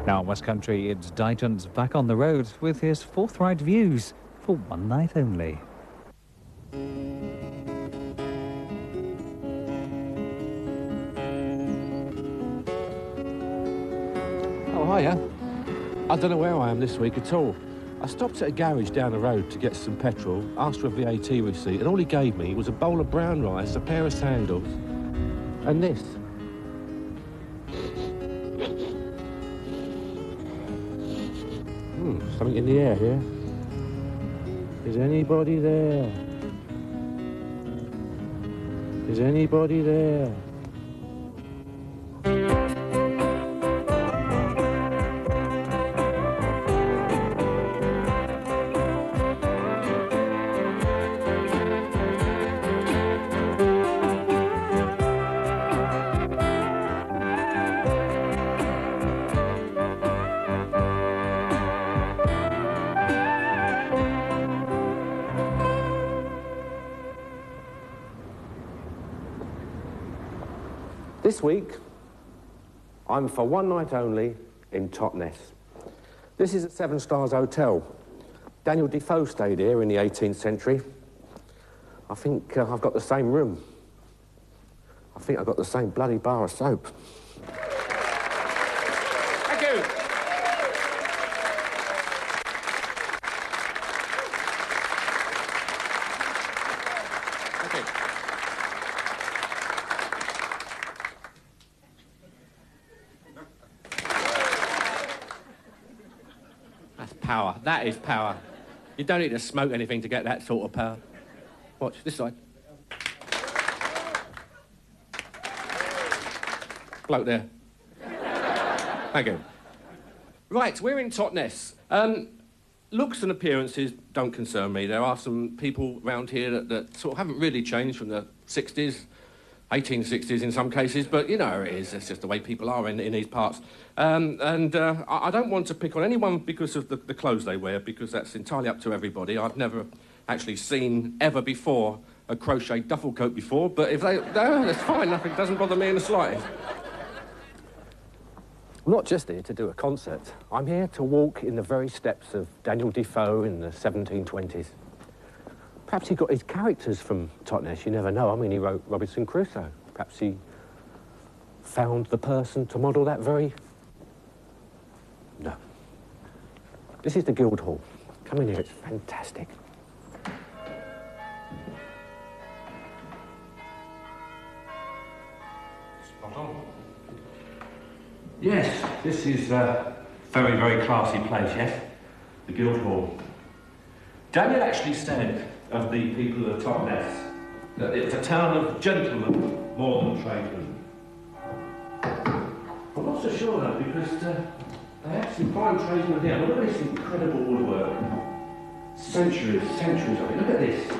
Now, Westcountry, it's Digance back on the road with his forthright views for one night only. Oh, hiya. I don't know where I am this week at all. I stopped at a garage down the road to get some petrol, asked for a VAT receipt, and all he gave me was a bowl of brown rice, a pair of sandals, and this. Something in the air here. Is anybody there? Is anybody there? This week, I'm for one night only in Totnes. This is a 7 Stars hotel. Daniel Defoe stayed here in the 18th century. I think I've got the same room. I think I've got the same bloody bar of soap. Thank you. Thank you. That's power. That is power. You don't need to smoke anything to get that sort of power. Watch, this side. Bloke there. Thank you. Right, we're in Totnes. Looks and appearances don't concern me. There are some people around here that sort of haven't really changed from the 60s, 1860s in some cases, but you know how it is. It's just the way people are in these parts. I don't want to pick on anyone because of the clothes they wear, because that's entirely up to everybody. I've never actually seen ever before a crochet duffel coat before, but if no, that's fine. Nothing doesn't bother me in the slightest. I'm not just here to do a concert. I'm here to walk in the very steps of Daniel Defoe in the 1720s. Perhaps he got his characters from Totnes, you never know. I mean, he wrote Robinson Crusoe. Perhaps he found the person to model that very... No. This is the Guildhall. Come in here, it's fantastic. Spot on. Yes, this is a very, very classy place, yes? The Guildhall. Daniel actually said of the people of Totnes that it's a town of gentlemen more than tradesmen. I'm not so sure though, because they have some fine tradesmen here. Look at this incredible woodwork. Centuries of it. Look at this.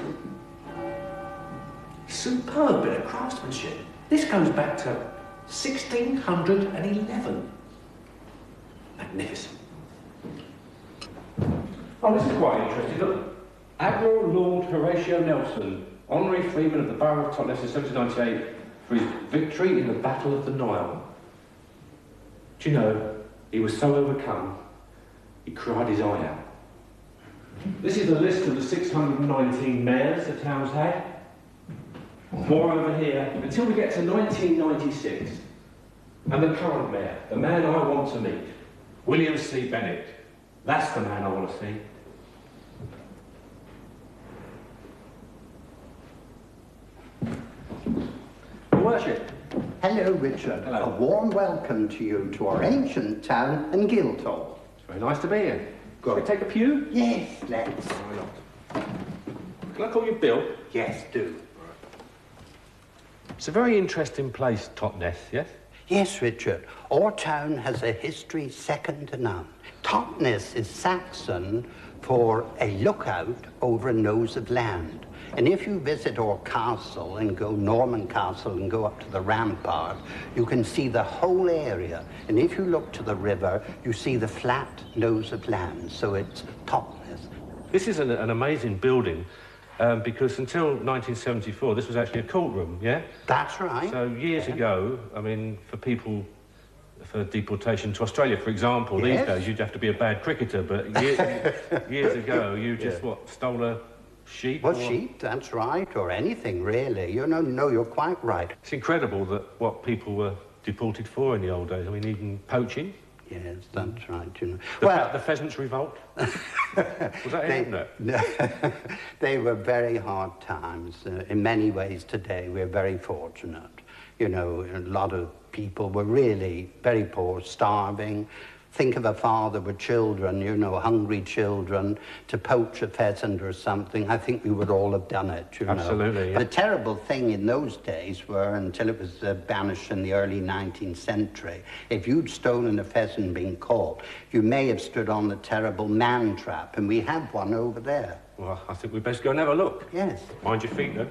Superb bit of craftsmanship. This goes back to 1611. Magnificent. Oh, this is quite interesting. Look. Admiral Lord Horatio Nelson, honorary freeman of the Borough of Totnes in 1798 for his victory in the Battle of the Nile. Do you know, he was so overcome, he cried his eye out. This is a list of the 619 mayors the town's had. More over here, until we get to 1996. And the current mayor, the man I want to meet, William C. Bennett. That's the man I want to see. Worship. Hello, Richard. Hello. A warm welcome to you to our ancient town and Guildhall. It's very nice to be here. Shall we take a pew? Yes, let's. Why not? Can I call you Bill? Yes, do. It's a very interesting place, Totnes, yes? Yes, Richard. Our town has a history second to none. Totnes is Saxon for a lookout over a nose of land. And if you visit our castle and go Norman Castle and go up to the rampart, you can see the whole area. And if you look to the river, you see the flat nose of land. So it's Totnes. This is an amazing building because until 1974, this was actually a courtroom, yeah? That's right. So years ago, I mean, for people for deportation to Australia, for example. Yes. These days you'd have to be a bad cricketer, but years ago you just, what, stole a sheep? Well, sheep, that's right, or anything, really. You know, no, you're quite right. It's incredible that what people were deported for in the old days. I mean, even poaching. Yes, that's right, you know. The Pheasants' Revolt? Was that it? No. They were very hard times. In many ways today, we're very fortunate. You know, a lot of people were really very poor, starving. Think of a father with children, you know, hungry children, to poach a pheasant or something. I think we would all have done it, you know. Absolutely. Yeah. The terrible thing in those days were, until it was banished in the early 19th century, if you'd stolen a pheasant and been caught, you may have stood on the terrible man trap, and we have one over there. Well, I think we'd best go and have a look. Yes. Mind your feet, though.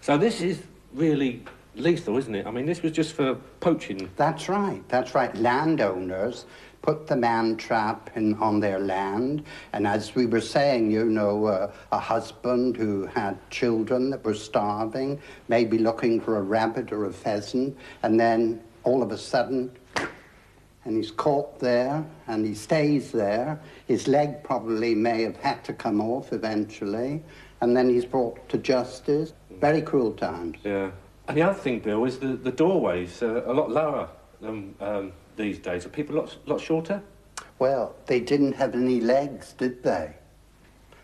So this is really lethal, isn't it? I mean, this was just for poaching. That's right, that's right. Landowners put the man trap on their land, and as we were saying, you know, a husband who had children that were starving, maybe looking for a rabbit or a pheasant, and then all of a sudden, and he's caught there, and he stays there. His leg probably may have had to come off eventually, and then he's brought to justice. Very cruel times. Yeah. And the other thing, Bill, is the doorways are a lot lower than these days. Are people a lot shorter? Well, they didn't have any legs, did they?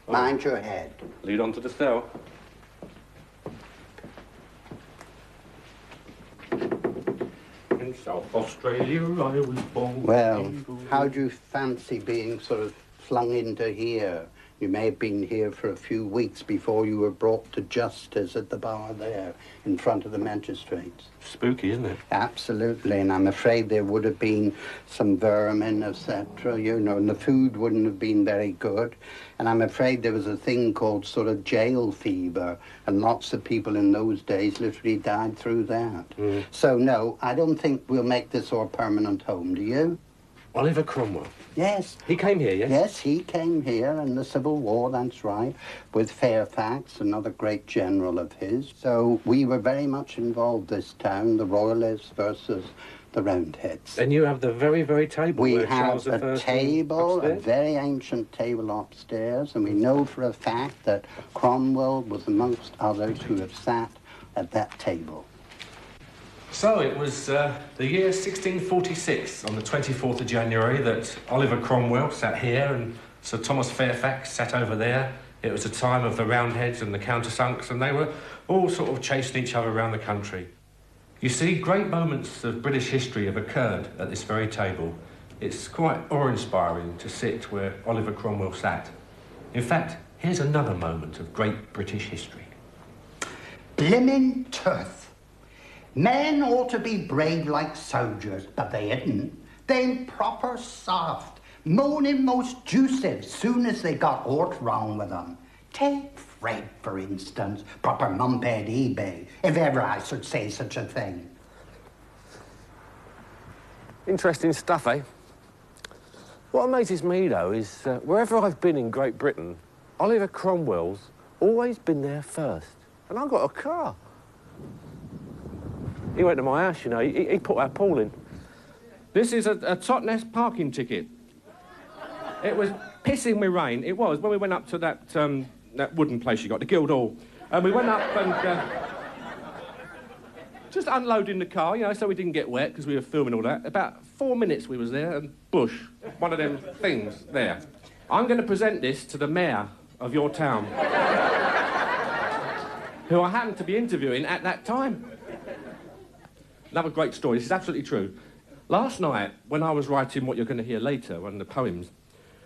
Oh. Mind your head. Lead on to the cell. In South Australia, I was born. Well, how do you fancy being sort of flung into here? You may have been here for a few weeks before you were brought to justice at the bar there, in front of the magistrates. Spooky, isn't it? Absolutely, and I'm afraid there would have been some vermin, etc., you know, and the food wouldn't have been very good. And I'm afraid there was a thing called sort of jail fever, and lots of people in those days literally died through that. Mm. So, no, I don't think we'll make this our permanent home, do you? Oliver Cromwell? Yes. He came here, yes? Yes, he came here in the Civil War, that's right, with Fairfax, another great general of his. So we were very much involved this town, the Royalists versus the Roundheads. And you have the very, very table we where have Charles I a table, upstairs? a very ancient table upstairs, and we know for a fact that Cromwell was amongst others who have sat at that table. So it was the year 1646, on the 24th of January, that Oliver Cromwell sat here and Sir Thomas Fairfax sat over there. It was a time of the Roundheads and the Countersunks, and they were all sort of chasing each other around the country. You see, great moments of British history have occurred at this very table. It's quite awe-inspiring to sit where Oliver Cromwell sat. In fact, here's another moment of great British history. Blimmin' tooth. Men ought to be brave like soldiers, but they isn't. They're proper soft, moaning most juicy soon as they got aught wrong with them. Take Fred, for instance, proper mumphead eBay, if ever I should say such a thing. Interesting stuff, eh? What amazes me, though, is wherever I've been in Great Britain, Oliver Cromwell's always been there first. And I've got a car. He went to my house, you know, he put our pool in. This is a Totnes parking ticket. It was pissing with rain. It was, when we went up to that wooden place you got, the Guildhall. And we went up and just unloading the car, you know, so we didn't get wet because we were filming all that. About 4 minutes we was there, and bush, one of them things there. I'm going to present this to the mayor of your town, who I happened to be interviewing at that time. Another great story. This is absolutely true. Last night, when I was writing what you're going to hear later, one of the poems,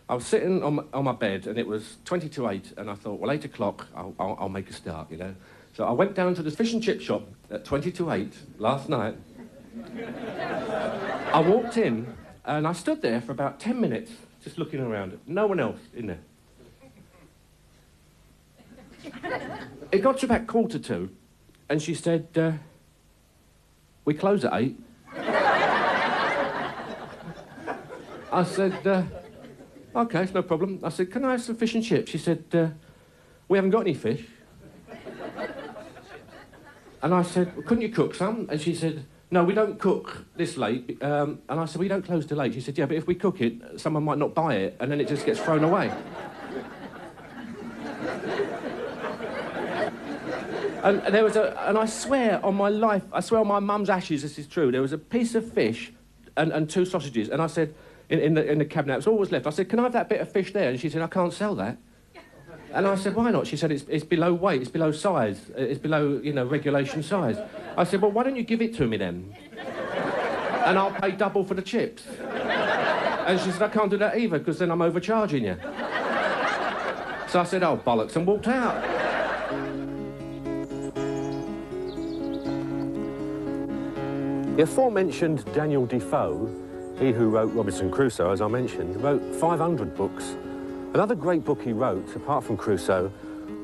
I was sitting on my bed, and it was 20 to 8, and I thought, well, 8 o'clock, I'll make a start, you know. So I went down to the fish and chip shop at 20 to 8 last night. I walked in, and I stood there for about 10 minutes, just looking around. No one else in there. It got to about 1:45, and she said, we close at 8. I said, OK, it's no problem. I said, can I have some fish and chips? She said, we haven't got any fish. And I said, well, couldn't you cook some? And she said, no, we don't cook this late. And I said, well, you don't close till late. She said, yeah, but if we cook it, someone might not buy it, and then it just gets thrown away. And there was and I swear on my life, I swear on my mum's ashes, this is true, there was a piece of fish and 2 sausages, and I said, in the cabinet, it was all was left. I said, can I have that bit of fish there? And she said, I can't sell that. And I said, why not? She said, it's below weight, it's below size, it's below, you know, regulation size. I said, well, why don't you give it to me then? And I'll pay double for the chips. And she said, I can't do that either, because then I'm overcharging you. So I said, oh, bollocks, and walked out. The aforementioned Daniel Defoe, he who wrote Robinson Crusoe, as I mentioned, wrote 500 books. Another great book he wrote, apart from Crusoe,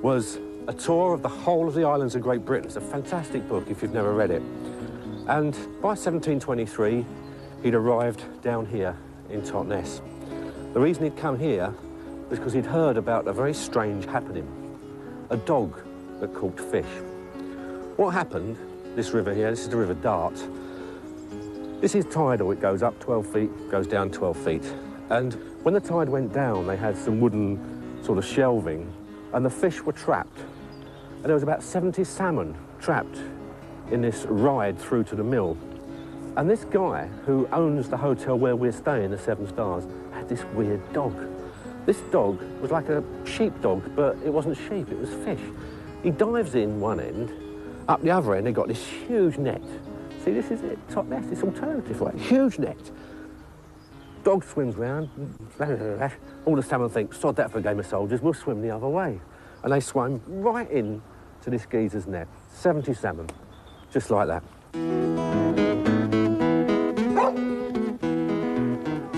was a tour of the whole of the islands of Great Britain. It's a fantastic book if you've never read it. And by 1723, he'd arrived down here in Totnes. The reason he'd come here was because he'd heard about a very strange happening, a dog that caught fish. What happened, this river here, this is the River Dart, this is tidal, it goes up 12 feet, goes down 12 feet. And when the tide went down, they had some wooden sort of shelving, and the fish were trapped. And there was about 70 salmon trapped in this ride through to the mill. And this guy, who owns the hotel where we're staying, the 7 Stars, had this weird dog. This dog was like a sheepdog, but it wasn't sheep, it was fish. He dives in one end, up the other end, they got this huge net. See, this is it, Totnes, this alternative way, huge net. Dog swims round, all the salmon think, sod that for a game of soldiers, we'll swim the other way. And they swam right in to this geezer's net. 70 salmon, just like that.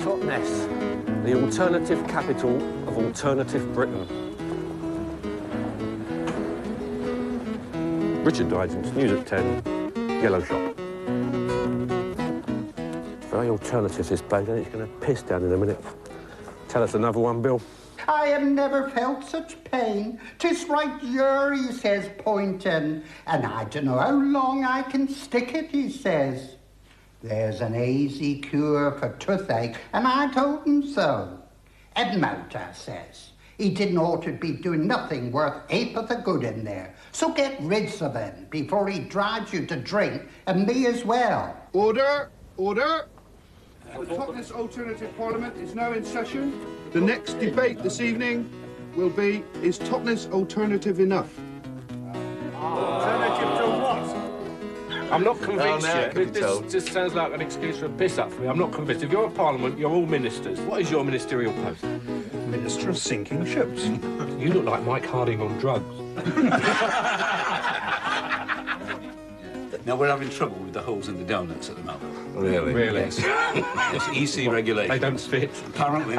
Totnes, the alternative capital of alternative Britain. Richard Digance, News at 10, Yellow Shop. Very alternative, this place, and it's going to piss down in a minute. Tell us another one, Bill. I have never felt such pain. 'Tis right here, he says, pointing. And I don't know how long I can stick it, he says. There's an easy cure for toothache, and I told him so. Edmund, I says. He didn't ought to be doing nothing worth ape of the good in there. So get rid of him before he drives you to drink, and me as well. Order! Order! The Totnes Alternative Parliament is now in session. The next debate this evening will be, is Totnes alternative enough? Alternative to what? I'm not convinced yet. This just sounds like an excuse for a piss-up for me. I'm not convinced. If you're at Parliament, you're all ministers. What is your ministerial post? Minister of Sinking Ships. You look like Mike Harding on drugs. Now, we're having trouble with the holes in the donuts at the moment. Really? Really? Yes. Yes, EC regulation. They don't fit. Apparently.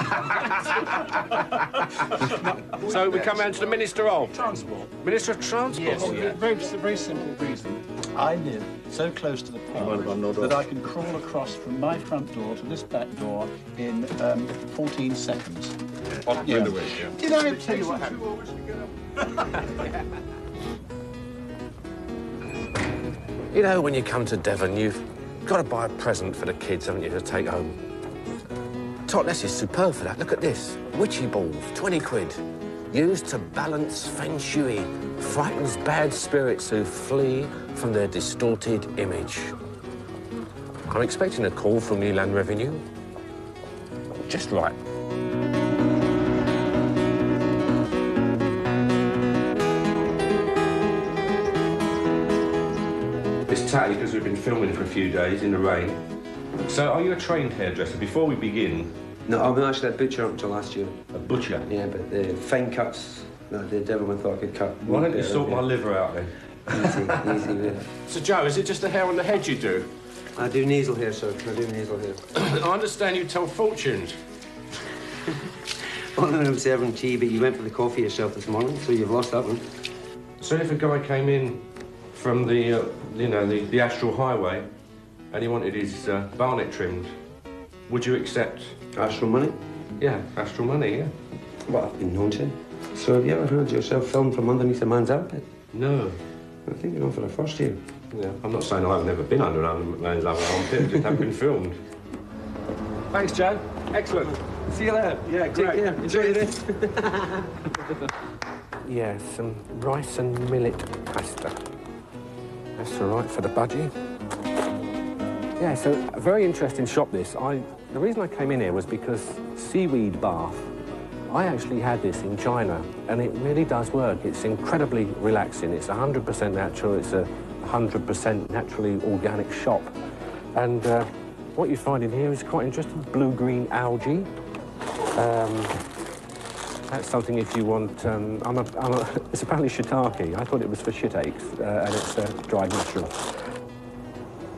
So we come round to the Minister of? Transport. Minister of Transport? Yes, very simple reason. I live so close to the park that I can crawl across from my front door to this back door in 14 seconds. Off the way, yeah. Did I tell you what happened? You know, when you come to Devon, you've got to buy a present for the kids, haven't you, to take home? Totnes is superb for that. Look at this. Witchy balls, 20 quid. Used to balance feng shui. Frightens bad spirits who flee from their distorted image. I'm expecting a call from the Land Revenue. Just right. It's tatty because we've been filming for a few days in the rain. So, are you a trained hairdresser? Before we begin... No, I'm actually a butcher up until last year. A butcher? Yeah, but the fine cuts that I did, everyone thought I could cut. Why don't you sort my liver out then? Easy, yeah. So, Joe, is it just the hair on the head you do? I do nasal hair, sir. I do nasal hair. I understand you tell fortunes. Well, I'm serving tea, but you went for the coffee yourself this morning, so you've lost that one. So if a guy came in from the, the Astral Highway and he wanted his barnet trimmed, would you accept? Astral money? Yeah, astral money, yeah. Well, I've been known to. So have you ever heard yourself filmed from underneath a man's armpit? No. I think you're on for the first year. Yeah, I'm not saying I've never been under another man's other armpit, it just haven't been filmed. Thanks, Joe. Excellent. See you later. Yeah, great. Yeah, enjoy this. Yeah, some rice and millet pasta. That's all right for the budgie. Yeah, so a very interesting shop, this. The reason I came in here was because seaweed bath. I actually had this in China, and it really does work. It's incredibly relaxing. It's 100% natural. It's a 100% naturally organic shop. And what you find in here is quite interesting. Blue-green algae. That's something if you want... it's apparently shiitake. I thought it was for shit aches, and it's dried mushrooms.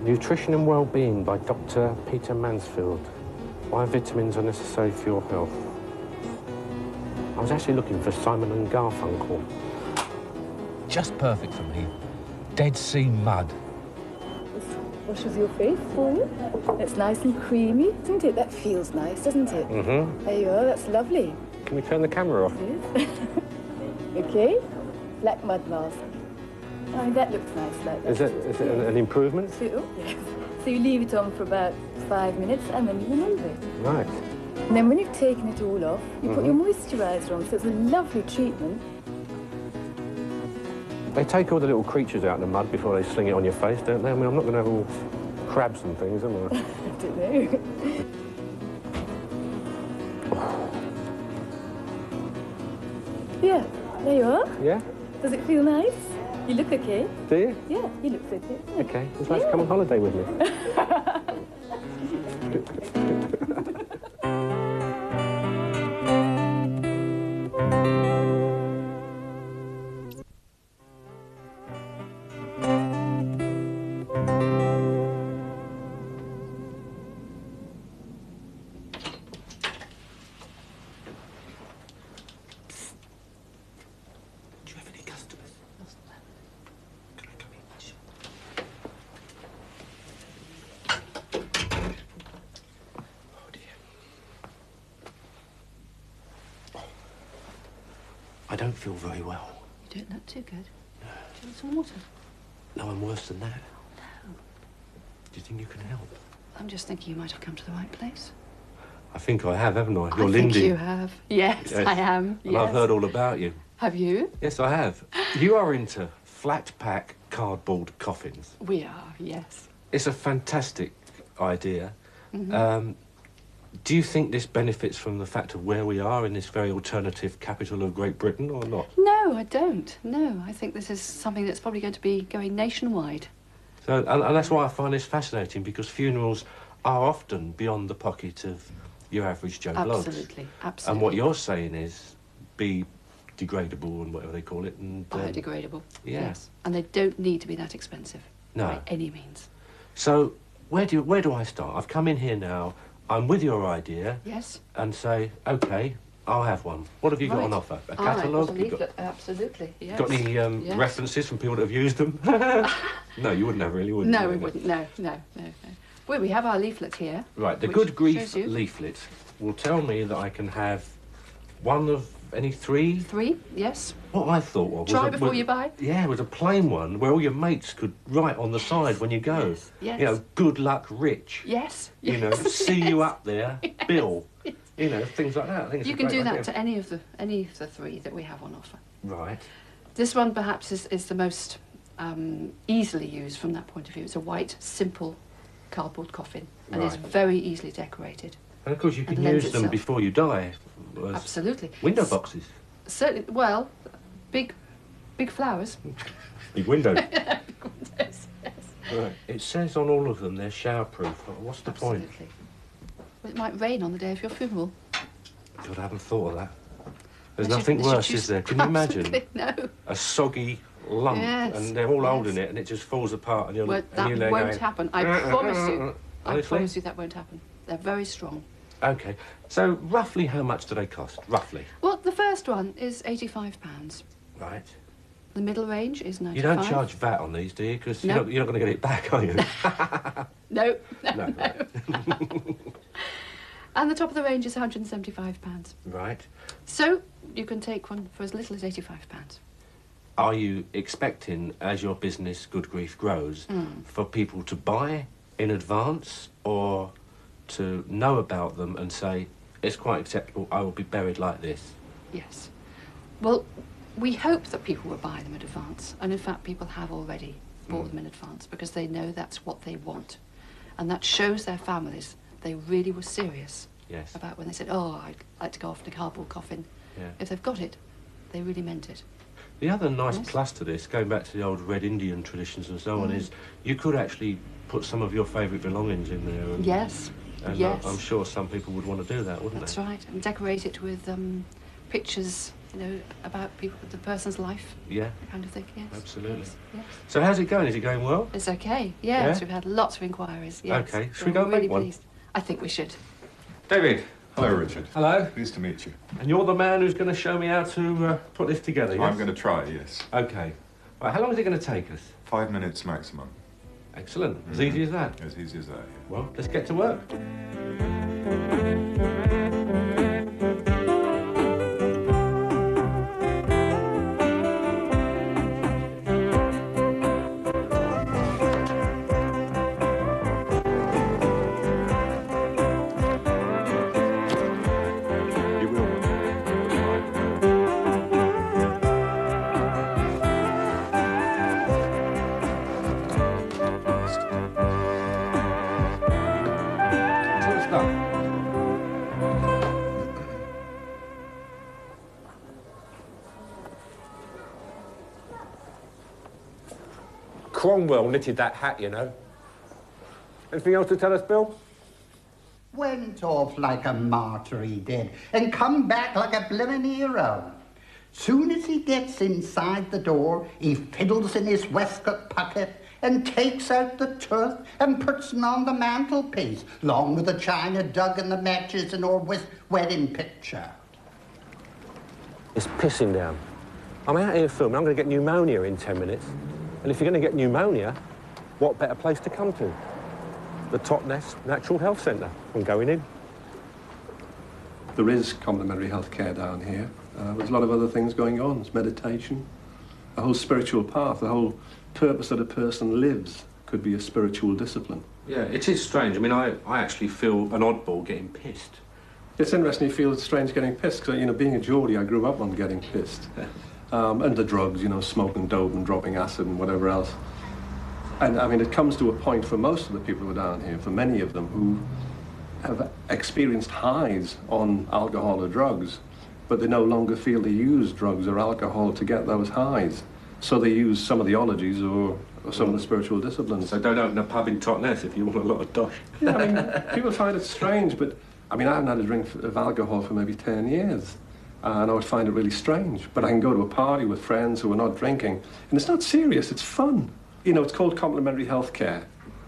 Nutrition and Wellbeing by Dr. Peter Mansfield. Why vitamins are necessary for your health. I was actually looking for Simon and Garfunkel. Just perfect for me. Dead Sea mud. Washes your face for you. It's nice and creamy, isn't it? That feels nice, doesn't it? Mm-hmm. There you are, that's lovely. Can we turn the camera off? Yes. Okay. Black mud mask. Oh, that looks nice like that. Is it an improvement? So, yes. So you leave it on for about 5 minutes and then you remove it. Right. And then when you've taken it all off, you put your moisturiser on, so it's a lovely treatment. They take all the little creatures out of the mud before they sling it on your face, don't they? I mean, I'm not going to have all crabs and things, am I? I don't know. Yeah, there you are. Yeah? Does it feel nice? You look okay. Do you? Yeah, you look okay. Okay. Would you like to come on holiday with me? I don't feel very well. You don't look too good. No. Do you want some water? No, I'm worse than that. No. Do you think you can help? I'm just thinking you might have come to the right place. I think I have, haven't I? You're I Lindy. think you have. Yes, I am. And yes. I've heard all about you. Have you? Yes, I have. You are into flat-pack cardboard coffins. We are, yes. It's a fantastic idea. Mm-hmm. Do you think this benefits from the fact of where we are in this very alternative capital of Great Britain or not? No, I don't. No, I think this is something that's probably going to be going nationwide. So, and that's why I find this fascinating, because funerals are often beyond the pocket of your average Joe Bloggs. Absolutely, absolutely. And what you're saying is be degradable and whatever they call it. And biodegradable. Yeah. Yes. And they don't need to be that expensive. No. By any means. So where do I start? I've come in here now. I'm with your idea. Yes. And say, OK, I'll have one. What have you got on offer? A catalogue? Absolutely, yes. Got any references from people that have used them? No, you wouldn't have really, would you? No, we wouldn't. No. Well, we have our leaflet here. Right, the Good Grief leaflet will tell me that I can have one of any three. Three, yes. What I thought was... Try before you buy. Yeah, it was a plain one where all your mates could write on the side when you go. Yes. You know, good luck, Rich. Yes. You know, see you up there, Bill. You know, things like that. I think it's you a can great do that idea. to any of the three that we have on offer. Right. This one perhaps is the most easily used from that point of view. It's a white, simple cardboard coffin, and it's very easily decorated. And of course you can use them before you die. Absolutely. Window boxes. Certainly. Well, big flowers. Big windows. Big windows, yes. Right. It says on all of them they're showerproof. What's the point? Well, it might rain on the day of your funeral. God, I haven't thought of that. There's They nothing should worse, choose- is there? Can you imagine? No. A soggy lump, Yes, and they're all holding it, and it just falls apart, and you're Well, and you're that there won't going, happen. I promise you. I Honestly? promise you that won't happen. They're very strong. Okay, so roughly how much do they cost? Roughly. Well, the first one is £85. Right. The middle range is 95. You don't charge VAT on these, do you? Because No. you're not going to get it back, are you? No. No. And the top of the range is £175. Right. So you can take one for as little as £85. are you expecting, as your business, Good Grief, grows, for people to buy in advance or to know about them and say, it's quite acceptable, I will be buried like this? Yes. Well, we hope that people will buy them in advance, and in fact people have already bought them in advance because they know that's what they want. And that shows their families they really were serious about when they said, oh, I'd like to go off in a cardboard coffin. Yeah. If they've got it, they really meant it. The other nice plus to this, going back to the old Red Indian traditions and so on, is you could actually put some of your favourite belongings in there. And, yes. And yes. I'm sure some people would want to do that, wouldn't That's they? right, and decorate it with pictures, you know, about people, the person's life. Yeah. That kind of thing, yes. Absolutely. Yes. So how's it going? Is it going well? It's okay, yes. We've had lots of inquiries, yes. Okay, should we go really make one? pleased. I think we should. David. Hello, Richard. Hello. Pleased to meet you. And you're the man who's going to show me how to put this together, yes? I'm going to try, yes. Okay. Right, how long is it going to take us? 5 minutes maximum. Excellent. As easy as that? As easy as that, yeah. Well, let's get to work. Cromwell knitted that hat, you know. Anything else to tell us, Bill? Went off like a martyr, he did, and come back like a blimmin' hero. Soon as he gets inside the door, he fiddles in his waistcoat pocket and takes out the tooth and puts it on the mantelpiece, along with the china dug and the matches and our wedding picture. It's pissing down. I'm out here filming. I'm going to get pneumonia in 10 minutes. And if you're going to get pneumonia, what better place to come to? The Totnes Natural Health Centre. I'm going in. There is complementary healthcare down here. There's a lot of other things going on. There's meditation, a whole spiritual path, the whole purpose that a person lives could be a spiritual discipline. Yeah, it is strange. I mean, I actually feel an oddball getting pissed. It's interesting you feel it's strange getting pissed, because, you know, being a Geordie, I grew up on getting pissed. And the drugs, you know, smoking dope and dropping acid and whatever else. And, I mean, it comes to a point for most of the people who are down here, for many of them, who have experienced highs on alcohol or drugs, but they no longer feel they use drugs or alcohol to get those highs. So they use some of the ologies or some of the spiritual disciplines. So don't open a pub in Totnes if you want a lot of dosh. Yeah, I mean, people find it strange, but, I mean, I haven't had a drink of alcohol for maybe 10 years. And I would find it really strange. But I can go to a party with friends who are not drinking, and it's not serious, it's fun. You know, it's called complementary healthcare.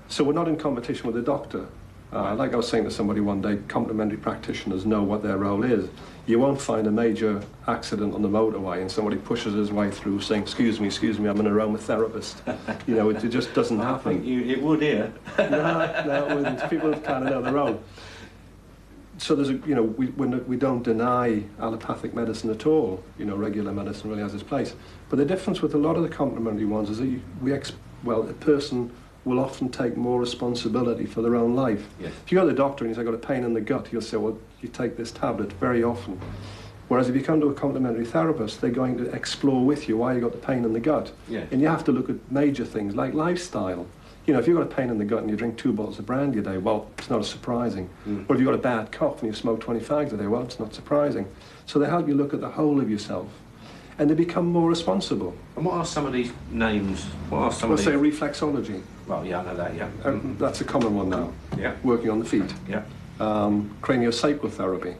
So we're not in competition with a doctor. Like I was saying to somebody one day, complementary practitioners know what their role is. You won't find a major accident on the motorway and somebody pushes his way through saying, excuse me, I'm an aromatherapist. You know, it just doesn't happen. I think it would here. No, it wouldn't. People kind of know their own. So there's you know, we don't deny allopathic medicine at all. You know, regular medicine really has its place. But the difference with a lot of the complementary ones is that a person will often take more responsibility for their own life. Yes. If you go to the doctor and you say, I've got a pain in the gut, he'll say, well, you take this tablet very often. Whereas if you come to a complementary therapist, they're going to explore with you why you got the pain in the gut. Yeah. And you have to look at major things like lifestyle. You know, if you've got a pain in the gut and you drink 2 bottles of brandy a day, well, it's not as surprising. Or if you've got a bad cough and you smoke 20 fags a day, well, it's not surprising. So they help you look at the whole of yourself. And they become more responsible. And what are some of these names? What are some Let's of say these? reflexology. Well, yeah, I know that, yeah. That's a common one now. Yeah. Working on the feet. Yeah. Craniosacral therapy.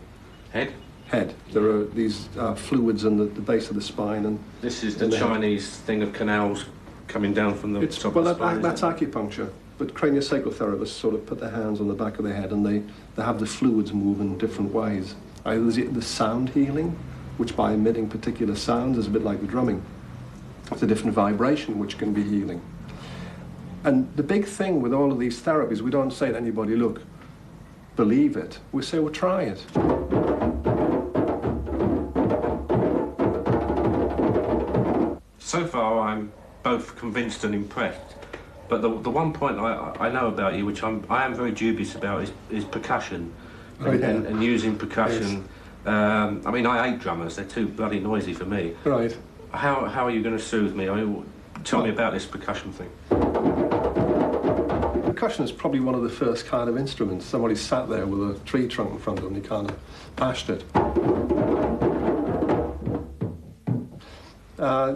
Head? Head. There are these fluids in the base of the spine. And this is the Chinese thing of canals coming down from the top of the spine. That's acupuncture. But craniosacral therapists sort of put their hands on the back of their head and they have the fluids move in different ways. There's the sound healing, which by emitting particular sounds is a bit like the drumming. It's a different vibration which can be healing. And the big thing with all of these therapies, we don't say to anybody, look, believe it. We say, well, try it. So both convinced and impressed. But the one point I know about you, which I am very dubious about, is percussion. And using percussion. Yes. I mean, I hate drummers. They're too bloody noisy for me. Right. How are you going to soothe me? Tell me about this percussion thing. Percussion is probably one of the first kind of instruments. Somebody sat there with a tree trunk in front of them, he kind of bashed it.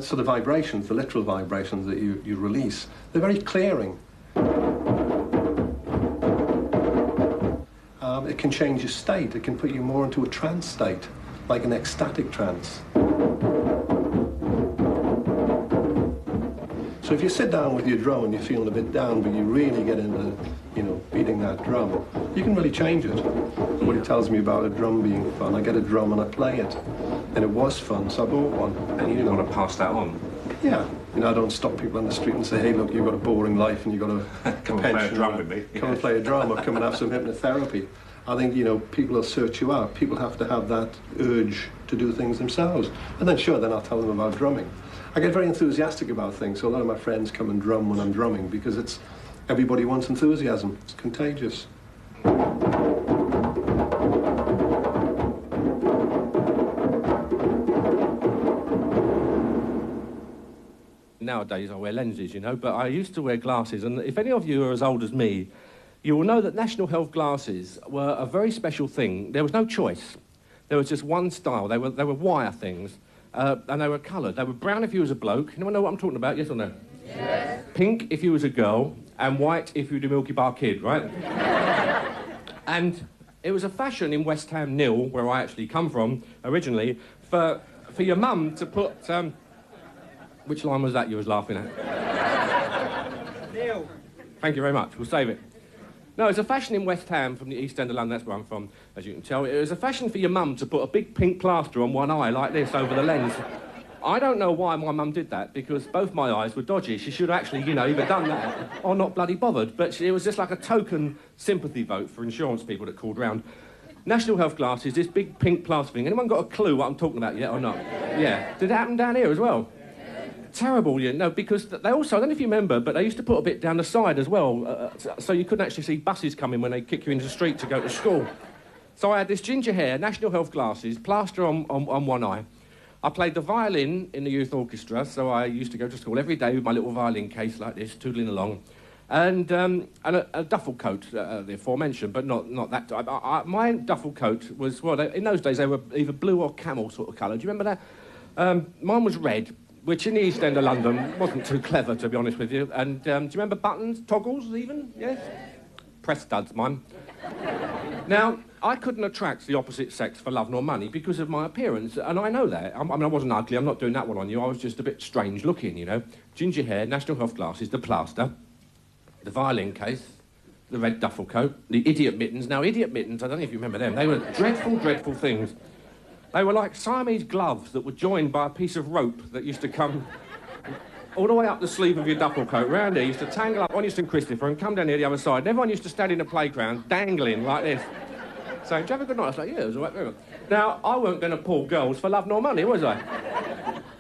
So the vibrations, the literal vibrations that you release, they're very clearing. It can change your state. It can put you more into a trance state, like an ecstatic trance. So if you sit down with your drum and you're feeling a bit down, but you really get into, you know, beating that drum, you can really change it. Somebody tells me about a drum being fun. I get a drum and I play it. And it was fun, so I bought one. And you want to pass that on? Yeah. You know, I don't stop people on the street and say, hey, look, you've got a boring life and you've got a come and play a drum with me. Come and play a drum or come and have some hypnotherapy. I think, you know, people will search you out. People have to have that urge to do things themselves. And then, sure, then I'll tell them about drumming. I get very enthusiastic about things, so a lot of my friends come and drum when I'm drumming because everybody wants enthusiasm. It's contagious. Nowadays I wear lenses, you know, but I used to wear glasses, and if any of you are as old as me, you will know that National Health glasses were a very special thing. There was no choice. There was just one style. They were wire things, and they were coloured. They were brown if you was a bloke. Anyone know what I'm talking about, yes or no? Yes. Pink if you was a girl, and white if you were a Milky Bar kid, right? And it was a fashion in West Ham Nil, where I actually come from originally, for your mum to put... which line was that you was laughing at? Neil. Thank you very much. We'll save it. No, it's a fashion in West Ham, from the East End of London, that's where I'm from, as you can tell. It was a fashion for your mum to put a big pink plaster on one eye like this over the lens. I don't know why my mum did that, because both my eyes were dodgy. She should have actually, you know, either done that or not bloody bothered. But it was just like a token sympathy vote for insurance people that called round. National Health glasses, this big pink plaster thing. Anyone got a clue what I'm talking about yet or not? Yeah. Did it happen down here as well? Terrible, you know, because they also, I don't know if you remember, but they used to put a bit down the side as well, so you couldn't actually see buses coming when they kick you into the street to go to school. So I had this ginger hair, National Health glasses, plaster on one eye. I played the violin in the youth orchestra, so I used to go to school every day with my little violin case like this, tootling along, and a duffel coat, the aforementioned, but not that type. My duffel coat was, well, in those days they were either blue or camel sort of colour. Do you remember that? Mine was red, which in the East End of London wasn't too clever, to be honest with you. And do you remember buttons, toggles even? Yes? Press studs, mine. Now, I couldn't attract the opposite sex for love nor money because of my appearance, and I know that. I mean, I wasn't ugly, I'm not doing that one on you, I was just a bit strange looking, you know. Ginger hair, National Health glasses, the plaster, the violin case, the red duffel coat, the idiot mittens. Now, idiot mittens, I don't know if you remember them, they were dreadful, dreadful things. They were like Siamese gloves that were joined by a piece of rope that used to come all the way up the sleeve of your duffel coat. Round here, used to tangle up on Euston Christopher and come down here the other side. And everyone used to stand in the playground dangling like this, saying, "Do you have a good night?" I was like, "Yeah, it was all right, very well." Now, I weren't going to pull girls for love nor money, was I?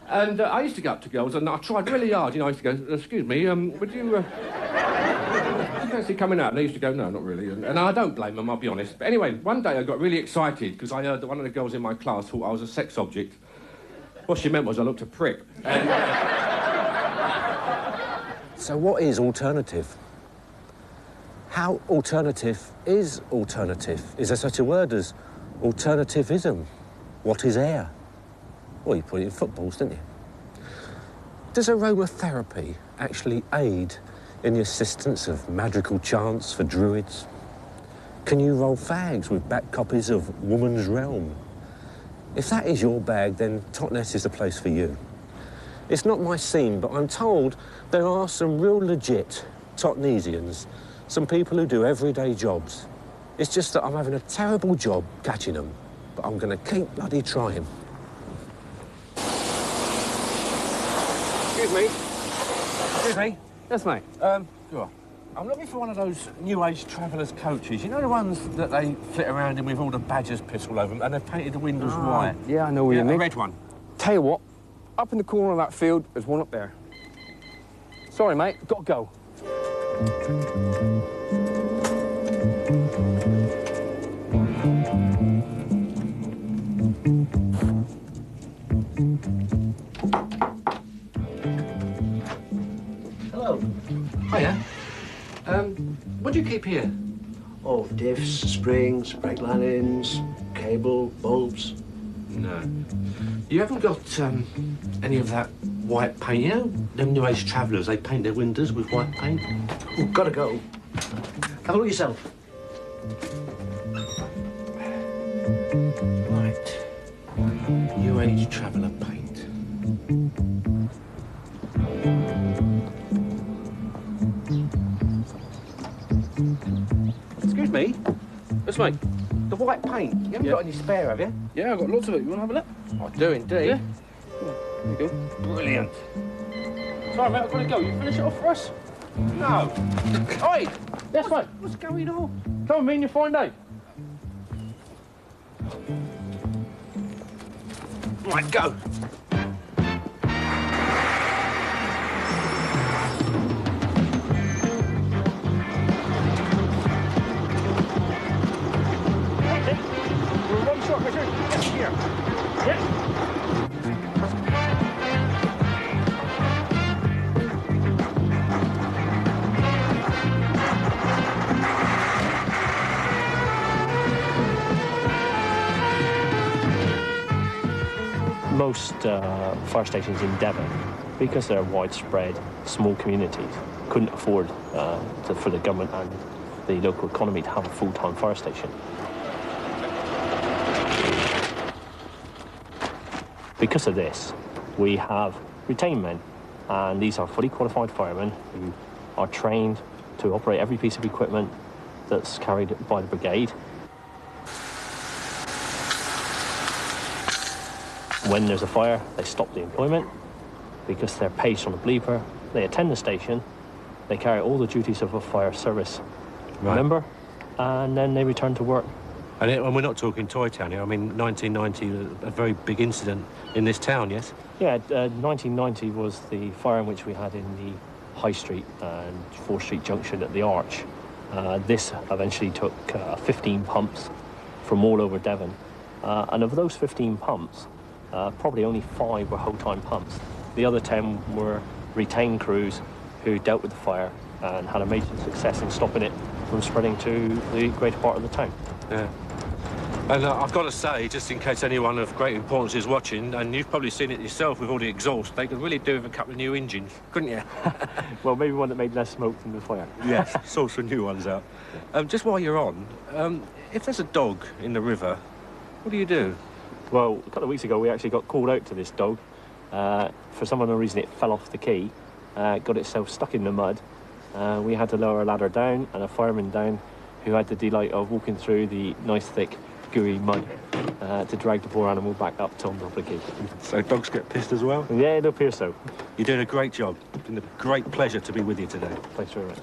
And I used to go up to girls and I tried really hard. You know, I used to go, "Excuse me, would you fancy coming out?" And they used to go, "No, not really." And I don't blame them, I'll be honest. But anyway, one day I got really excited because I heard that one of the girls in my class thought I was a sex object. What she meant was I looked a prick. And, so what is alternative? How alternative is alternative? Is there such a word as alternativism? What is air? Well, you put it in footballs, didn't you? Does aromatherapy actually aid in the assistance of magical chants for druids? Can you roll fags with back copies of Woman's Realm? If that is your bag, then Totnes is the place for you. It's not my scene, but I'm told there are some real legit Totnesians, some people who do everyday jobs. It's just that I'm having a terrible job catching them, but I'm going to keep bloody trying. Excuse me. Excuse me. Yes, mate. Sure. I'm looking for one of those New Age travellers' coaches. You know the ones that they flit around in with all the badgers piss all over them, and they've painted the windows white? Yeah, I know what you mean. A red one. Tell you what, up in the corner of that field, there's one up there. Sorry, mate. Got to go. Hello. Hiya. What do you keep here? Oh, diffs, springs, brake linings, cable, bulbs. No. You haven't got any of that white paint? You know, them New Age travellers, they paint their windows with white paint. Oh, gotta go. Have a look yourself. Right. New Age traveller paint. Excuse me? That's right. The white paint. You haven't got any spare, have you? Yeah, I've got lots of it. You want to have a look? I do indeed. Yeah. There you go. Brilliant. Sorry, mate, I've got to go. You finish it off for us? No. Oi! Yes, mate. What's going on? Come with me and you'll find out. Right, go. We're one shot, Richard. Yes, here. Yes. Most fire stations in Devon, because they're widespread, small communities, couldn't afford for the government and the local economy to have a full-time fire station. Because of this, we have retained men, and these are fully qualified firemen who are trained to operate every piece of equipment that's carried by the brigade. When there's a fire, they stop the employment because they're paged on a bleeper. They attend the station, they carry all the duties of a fire service member, and then they return to work. And we're not talking Toy Town here. I mean, 1990, a very big incident in this town, yes? Yeah, 1990 was the fire in which we had in the High Street and 4th Street Junction at the Arch. This eventually took 15 pumps from all over Devon. And of those 15 pumps, probably only 5 were whole-time pumps. The other 10 were retained crews who dealt with the fire and had a major success in stopping it from spreading to the greater part of the town. Yeah. And I've got to say, just in case anyone of great importance is watching, and you've probably seen it yourself with all the exhaust, they could really do with a couple of new engines, couldn't you? Well, maybe one that made less smoke than the fire. Yes, sort some new ones out. Just while you're on, if there's a dog in the river, what do you do? Well, a couple of weeks ago, we actually got called out to this dog. For some unknown reason, it fell off the quay, got itself stuck in the mud. We had to lower a ladder down and a fireman down who had the delight of walking through the nice, thick, gooey mud to drag the poor animal back up to the top of the quay. So dogs get pissed as well? Yeah, it appears so. You're doing a great job. It's been a great pleasure to be with you today. Thanks very much.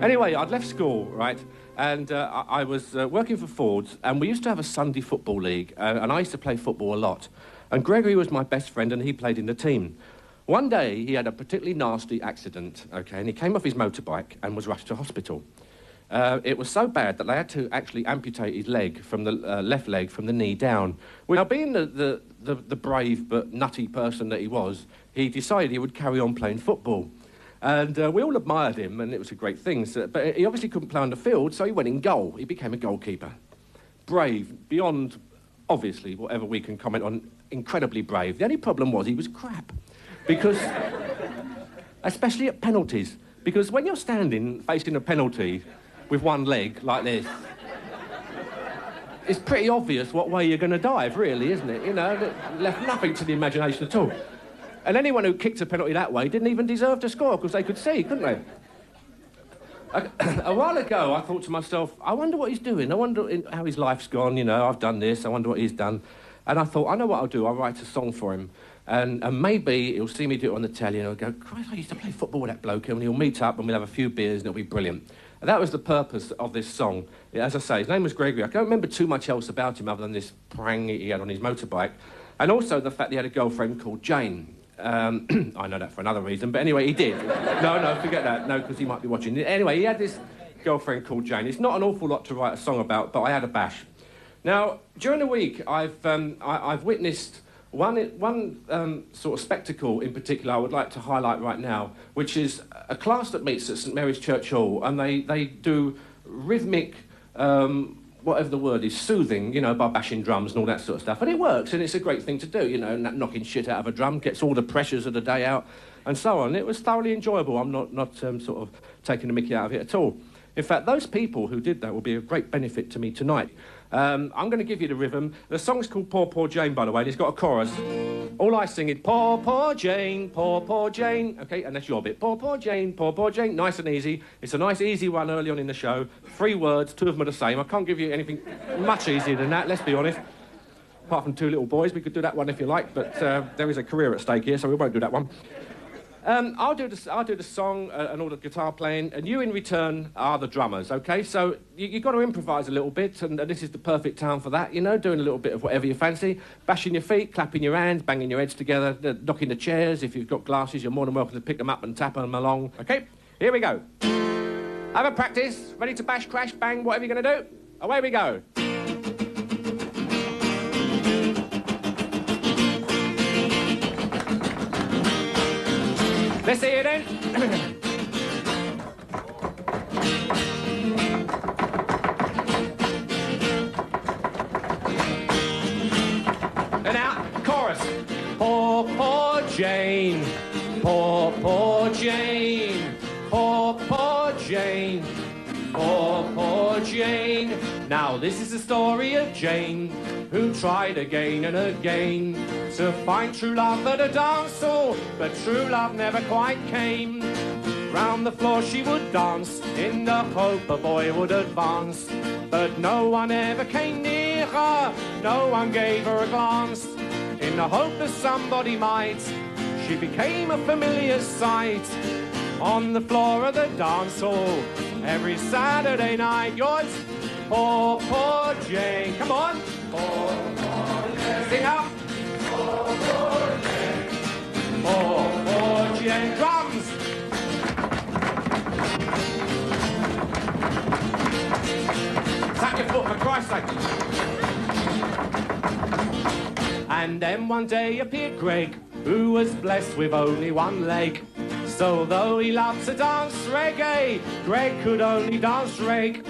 Anyway, I'd left school, right, and I was working for Ford's, and we used to have a Sunday football league, and I used to play football a lot. And Gregory was my best friend, and he played in the team. One day, he had a particularly nasty accident, OK, and he came off his motorbike and was rushed to hospital. It was so bad that they had to actually amputate his leg, from the left leg, from the knee down. Now, being the brave but nutty person that he was, he decided he would carry on playing football. And we all admired him, and it was a great thing. So, but he obviously couldn't play on the field, so he went in goal. He became a goalkeeper. Brave, beyond, obviously, whatever we can comment on, incredibly brave. The only problem was he was crap. Because, especially at penalties, because when you're standing facing a penalty with one leg like this, it's pretty obvious what way you're going to dive, really, isn't it? You know, left nothing to the imagination at all. And anyone who kicked a penalty that way didn't even deserve to score, because they could see, couldn't they? A while ago, I thought to myself, I wonder what he's doing. I wonder how his life's gone, you know, I've done this, I wonder what he's done. And I thought, I know what I'll do, I'll write a song for him. And maybe he'll see me do it on the telly and he'll go, Christ, I used to play football with that bloke, and he'll meet up and we'll have a few beers and it'll be brilliant. And that was the purpose of this song. As I say, his name was Gregory. I can't remember too much else about him other than this prang he had on his motorbike, and also the fact that he had a girlfriend called Jane. I know that for another reason, but anyway, he did. No, forget that. No, because he might be watching. Anyway, he had this girlfriend called Jane. It's not an awful lot to write a song about, but I had a bash. Now, during the week, I've witnessed one sort of spectacle in particular I would like to highlight right now, which is a class that meets at St Mary's Church Hall, and they do rhythmic, whatever the word is, soothing, you know, by bashing drums and all that sort of stuff. And it works, and it's a great thing to do, you know, knocking shit out of a drum, gets all the pressures of the day out, and so on. It was thoroughly enjoyable. I'm not sort of taking the mickey out of it at all. In fact, those people who did that will be a great benefit to me tonight. I'm going to give you the rhythm. The song's called Poor, Poor Jane, by the way, and it's got a chorus. All I sing is Poor, Poor Jane, Poor, Poor Jane. OK, and that's your bit. Poor, Poor Jane, Poor, Poor Jane. Nice and easy. It's a nice, easy one early on in the show. 3 words, 2 of them are the same. I can't give you anything much easier than that, let's be honest. Apart from 2 little boys, we could do that one if you like, but there is a career at stake here, so we won't do that one. I'll do the song and all the guitar playing, and you in return are the drummers, OK? So you've got to improvise a little bit, and this is the perfect time for that, you know, doing a little bit of whatever you fancy, bashing your feet, clapping your hands, banging your heads together, knocking the chairs. If you've got glasses, you're more than welcome to pick them up and tap them along, OK? Here we go. Have a practice. Ready to bash, crash, bang, whatever you're going to do? Away we go. Let's see it then. And now, chorus. Poor, poor Jane. Poor, poor Jane. Poor, poor Jane. Poor, poor Jane. Now, this is the story of Jane, who tried again and again to find true love at a dance hall, but true love never quite came. Round the floor she would dance, in the hope a boy would advance, but no one ever came near her, no one gave her a glance. In the hope that somebody might, she became a familiar sight on the floor of the dance hall every Saturday night. Yours, poor, poor Jane. Come on. Poor, poor Jane. Sing up. Poor, poor Jane. Poor, poor Jane. Drums. Tap your foot, for Christ's sake. And then one day appeared Greg, who was blessed with only one leg. So though he loved to dance reggae, Greg could only dance reg.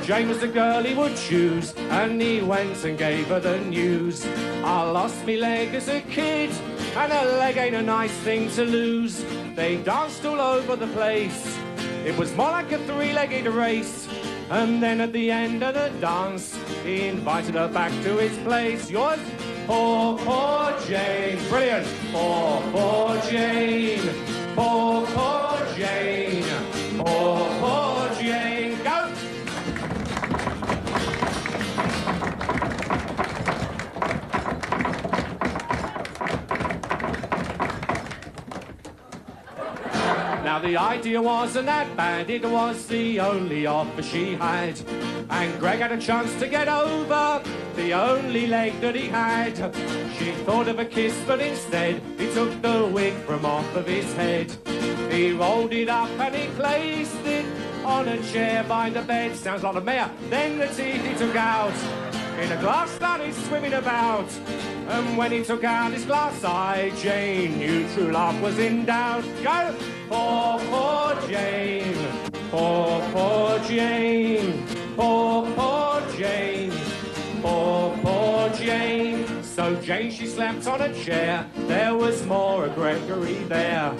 Jane was the girl he would choose, and he went and gave her the news. I lost me leg as a kid, and a leg ain't a nice thing to lose. They danced all over the place, it was more like a 3-legged race. And then at the end of the dance, he invited her back to his place. Yours? Poor, poor Jane. Brilliant. Poor, poor Jane. Poor, poor Jane. Poor, poor Jane. Go. Now the idea wasn't that bad, it was the only offer she had. And Greg had a chance to get over the only leg that he had. She thought of a kiss, but instead he took the wig from off of his head. He rolled it up and he placed it on a chair by the bed. Sounds like a mayor. Then the teeth he took out in a glass started swimming about. And when he took out his glass eye, Jane knew true love was in doubt. Go! Poor, poor Jane. Poor, poor Jane. Poor, poor Jane. Poor, poor Jane. So Jane, she slept on a chair. There was more of Gregory there.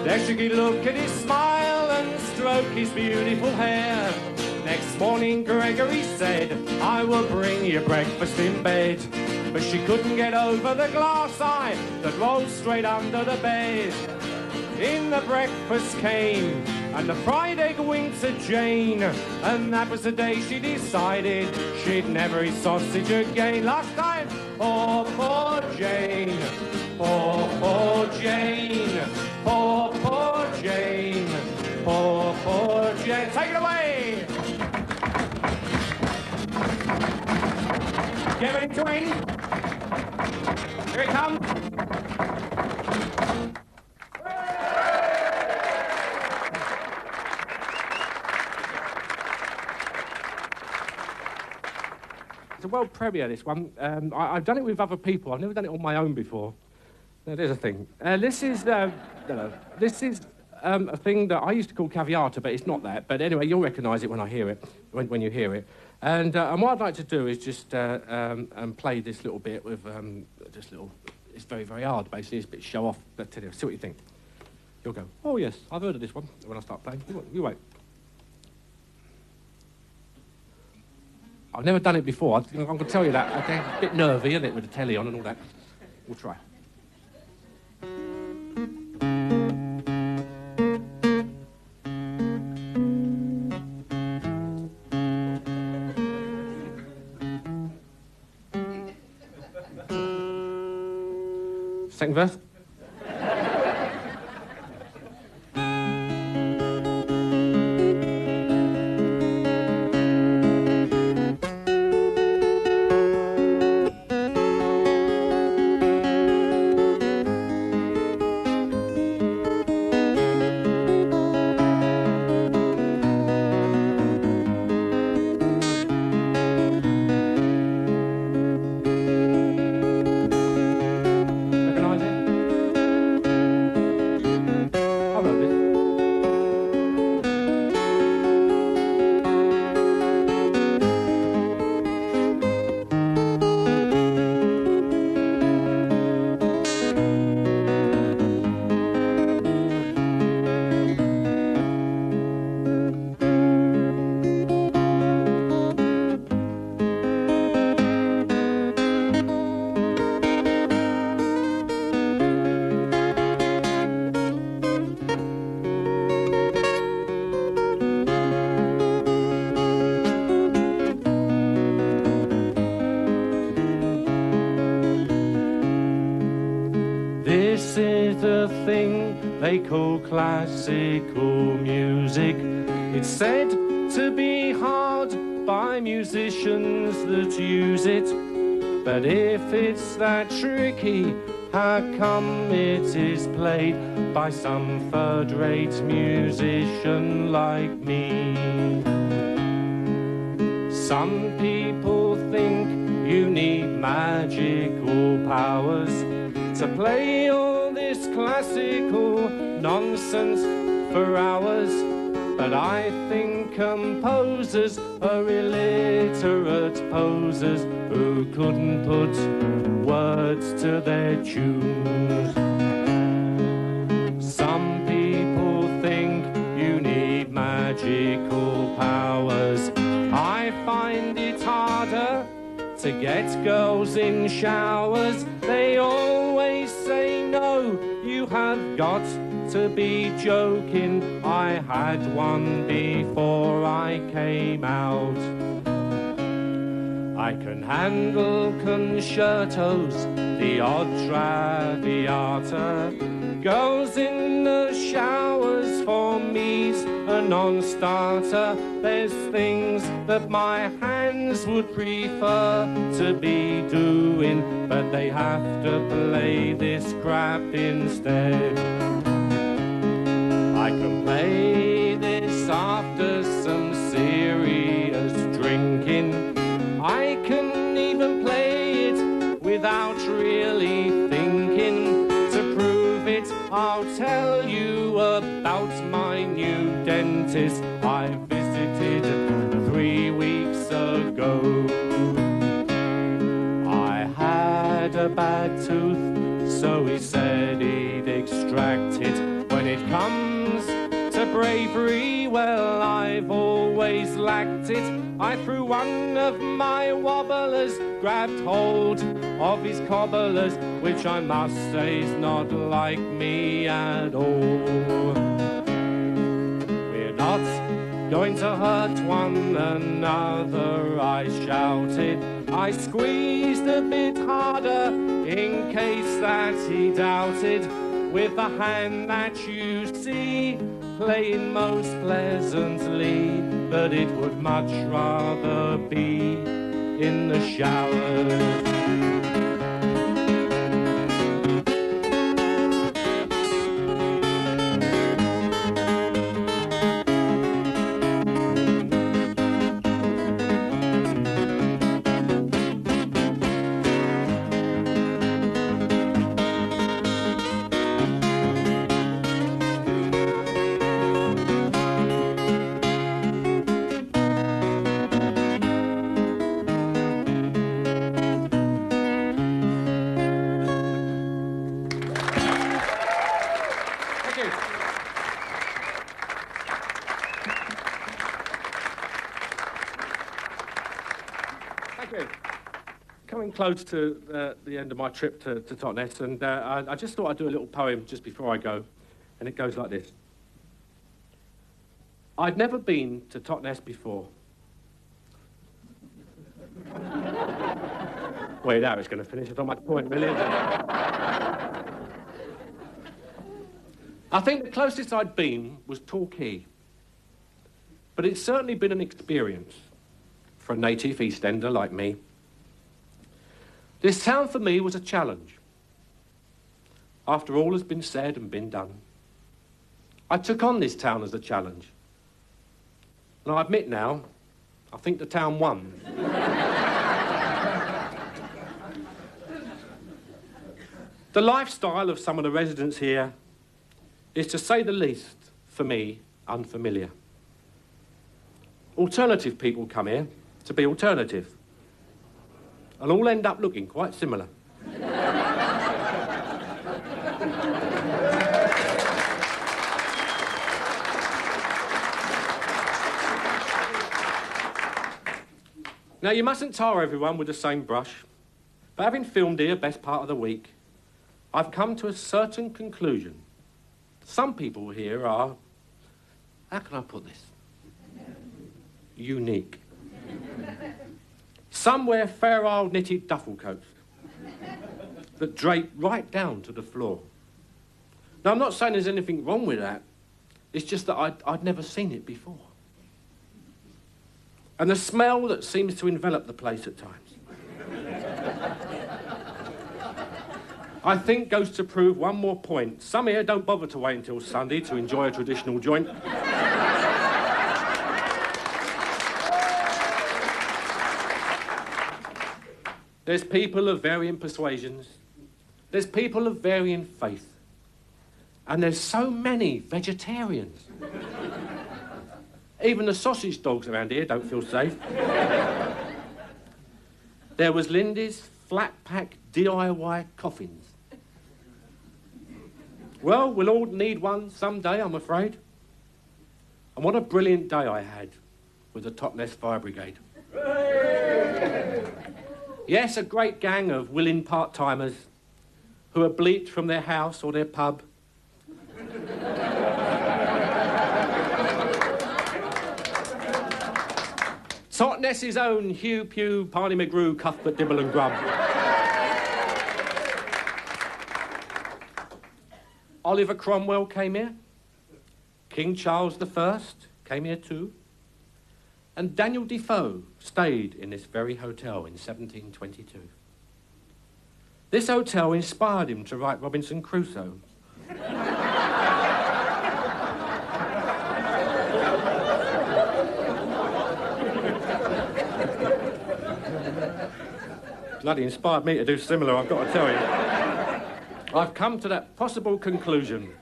There she could look at his smile and stroke his beautiful hair. Next morning Gregory said, I will bring you breakfast in bed. But she couldn't get over the glass eye that rolled straight under the bed. In the breakfast came and the fried egg winked at Jane, and that was the day she decided she'd never eat sausage again. Last time, poor Jane, poor Jane, poor Jane, poor Jane. Take it away! Get ready to win. Here it comes. It's a world premiere, this one. I've done it with other people. I've never done it on my own before. No, there's a thing. This is a thing that I used to call caviata, but it's not that. But anyway, you'll recognise it when I hear it, when you hear it. And what I'd like to do is just play this little bit with it's very, very hard, basically. It's a bit show off, but see what you think. You'll go, oh, yes, I've heard of this one when I start playing. You wait. I've never done it before. I'm going to tell you that, okay? A bit nervy, isn't it, with the telly on and all that. We'll try. Second verse. This is the thing they call classical music. It's said to be hard by musicians that use it. But if it's that tricky, how come it is played by some third-rate musician like me? Some people think you need magical powers to play all this classical nonsense for hours. But I think composers are illiterate posers who couldn't put words to their tunes. Some people think you need magical powers. I find it harder to get girls in showers. They always say no, you have got to be joking. I had one before I came out. I can handle concertos, the odd traviata. Girls in the showers for me's a non-starter. There's things that my hands would prefer to be doing, but they have to play this crap instead. I can play this after some serious drinking. I can even play it without really thinking. To prove it, I'll tell you about my new dentist I visited 3 weeks ago. I had a bad tooth, so he said he'd extract it. When it comes to bravery, well, I've always lacked it. I threw one of my wobblers, grabbed hold of his cobblers, which I must say is not like me at all. not going to hurt one another, I shouted. I squeezed a bit harder in case that he doubted. With the hand that you see playing most pleasantly, but it would much rather be in the showers. Coming close to the end of my trip to Totnes, and I just thought I'd do a little poem just before I go, and it goes like this. I'd never been to Totnes before. Wait, that was going to finish. I don't much point, really, is it? I think the closest I'd been was Torquay, but it's certainly been an experience for a native East Ender like me. This town for me was a challenge. After all has been said and been done, I took on this town as a challenge. And I admit now, I think the town won. The lifestyle of some of the residents here is, to say the least, for me, unfamiliar. Alternative people come here to be alternative, and all end up looking quite similar. Now, you mustn't tar everyone with the same brush, but having filmed here best part of the week, I've come to a certain conclusion. Some people here are, how can I put this? Unique. Some wear fair old knitted duffel coats that drape right down to the floor. Now, I'm not saying there's anything wrong with that. It's just that I'd never seen it before. And the smell that seems to envelop the place at times, I think goes to prove one more point. Some here don't bother to wait until Sunday to enjoy a traditional joint. There's people of varying persuasions. There's people of varying faith. And there's so many vegetarians. Even the sausage dogs around here don't feel safe. There was Lindy's flat-pack DIY coffins. Well, we'll all need one someday, I'm afraid. And what a brilliant day I had with the Totnes Fire Brigade. Yes, a great gang of willing part-timers who are bleeped from their house or their pub. Totnes' own Hugh Pugh, Barney McGrew, Cuthbert Dibble and Grub. Oliver Cromwell came here. King Charles I came here too. And Daniel Defoe stayed in this very hotel in 1722. This hotel inspired him to write Robinson Crusoe. Bloody inspired me to do similar, I've got to tell you. I've come to that possible conclusion.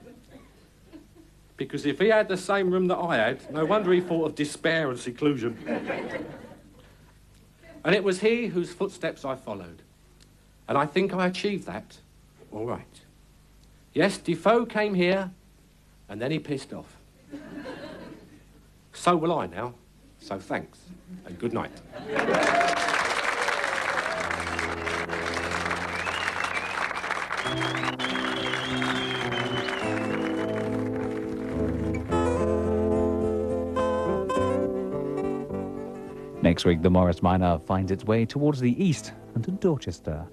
Because if he had the same room that I had, no wonder he thought of despair and seclusion. And it was he whose footsteps I followed. And I think I achieved that all right. Yes, Defoe came here, and then he pissed off. So will I now. So thanks, and good night. Next week, the Morris Minor finds its way towards the east and to Dorchester.